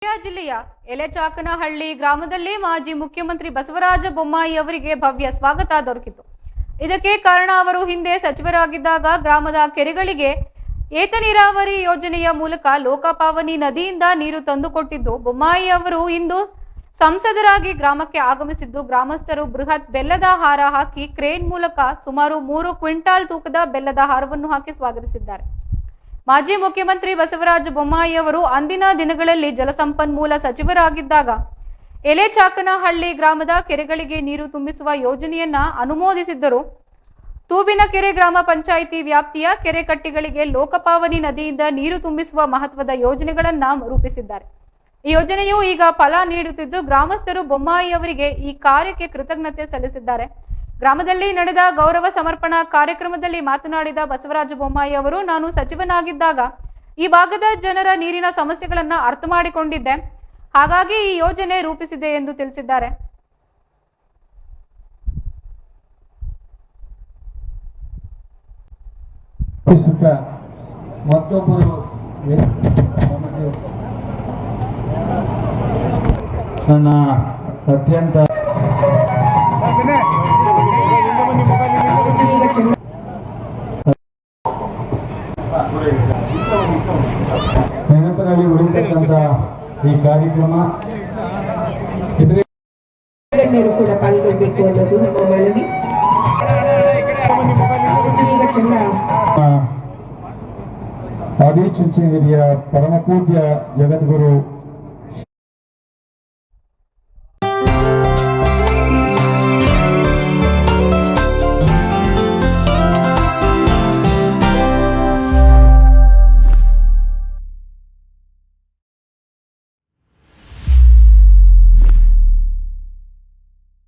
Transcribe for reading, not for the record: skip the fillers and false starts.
ಮಂಡ್ಯ ಜಿಲ್ಲೆಯ ಎಲೆಚಾಕನಹಳ್ಳಿ ಗ್ರಾಮದಲ್ಲಿ ಮಾಜಿ ಮುಖ್ಯಮಂತ್ರಿ ಬಸವರಾಜ ಬೊಮ್ಮಾಯಿ ಅವರಿಗೆ ಭವ್ಯ ಸ್ವಾಗತ ದೊರಕಿತು. ಇದಕ್ಕೆ ಕಾರಣ ಅವರು ಹಿಂದೆ ಸಚಿವರಾಗಿದ್ದಾಗ ಗ್ರಾಮದ ಕೆರೆಗಳಿಗೆ ಏತ ನೀರಾವರಿ ಯೋಜನೆಯ ಮೂಲಕ ಲೋಕಪಾವನಿ ನದಿಯಿಂದ ನೀರು ತಂದುಕೊಟ್ಟಿದ್ದು. ಬೊಮ್ಮಾಯಿ ಅವರು ಇಂದು ಸಂಸದರಾಗಿ ಗ್ರಾಮಕ್ಕೆ ಆಗಮಿಸಿದ್ದು ಗ್ರಾಮಸ್ಥರು ಬೃಹತ್ ಬೆಲ್ಲದ ಹಾರ ಹಾಕಿ ಕ್ರೇನ್ ಮೂಲಕ ಸುಮಾರು 3 ಕ್ವಿಂಟಾಲ್ ತೂಕದ ಬೆಲ್ಲದ ಹಾರವನ್ನು ಹಾಕಿ ಸ್ವಾಗತಿಸಿದ್ದಾರೆ. ಮಾಜಿ ಮುಖ್ಯಮಂತ್ರಿ ಬಸವರಾಜ ಬೊಮ್ಮಾಯಿ ಅವರು ಅಂದಿನ ದಿನಗಳಲ್ಲಿ ಜಲಸಂಪನ್ಮೂಲ ಸಚಿವರಾಗಿದ್ದಾಗ ಎಲೆಚಾಕನಹಳ್ಳಿ ಗ್ರಾಮದ ಕೆರೆಗಳಿಗೆ ನೀರು ತುಂಬಿಸುವ ಯೋಜನೆಯನ್ನ ಅನುಮೋದಿಸಿದ್ದರು. ತೂಬಿನಕೆರೆ ಗ್ರಾಮ ಪಂಚಾಯಿತಿ ವ್ಯಾಪ್ತಿಯ ಕೆರೆ ಕಟ್ಟೆಗಳಿಗೆ ಲೋಕಪಾವನಿ ನದಿಯಿಂದ ನೀರು ತುಂಬಿಸುವ ಮಹತ್ವದ ಯೋಜನೆಗಳನ್ನ ರೂಪಿಸಿದ್ದಾರೆ. ಈ ಯೋಜನೆಯು ಈಗ ಫಲ ನೀಡುತ್ತಿದ್ದು ಗ್ರಾಮಸ್ಥರು ಬೊಮ್ಮಾಯಿ ಅವರಿಗೆ ಈ ಕಾರ್ಯಕ್ಕೆ ಕೃತಜ್ಞತೆ ಸಲ್ಲಿಸಿದ್ದಾರೆ. ಗ್ರಾಮದಲ್ಲಿ ನಡೆದ ಗೌರವ ಸಮರ್ಪಣಾ ಕಾರ್ಯಕ್ರಮದಲ್ಲಿ ಮಾತನಾಡಿದ ಬಸವರಾಜ ಬೊಮ್ಮಾಯಿ ಅವರು, ನಾನು ಸಚಿವನಾಗಿದ್ದಾಗ ಈ ಭಾಗದ ಜನರ ನೀರಿನ ಸಮಸ್ಯೆಗಳನ್ನ ಅರ್ಥ ಮಾಡಿಕೊಂಡಿದ್ದೆ, ಹಾಗಾಗಿ ಈ ಯೋಜನೆ ರೂಪಿಸಿದೆ ಎಂದು ತಿಳಿಸಿದ್ದಾರೆ. ಮತ್ತೊಬ್ಬರು ನನ್ನ ಅತ್ಯಂತ ನೆನಪಿನಲ್ಲಿ ಉಳಿತಕ್ಕಂಥ ಈ ಕಾರ್ಯಕ್ರಮ ಗಣ್ಯರು ಕೂಡ ಪಾಲ್ಗೊಳ್ಬೇಕು ಅನ್ನೋದು ನಮ್ಮ ಮನವಿ. ಈಗ ಚೆನ್ನ ಆದಿಚುಂಚನಗಿರಿಯ ಪರಮಪೂಜ್ಯ ಜಗದ್ಗುರು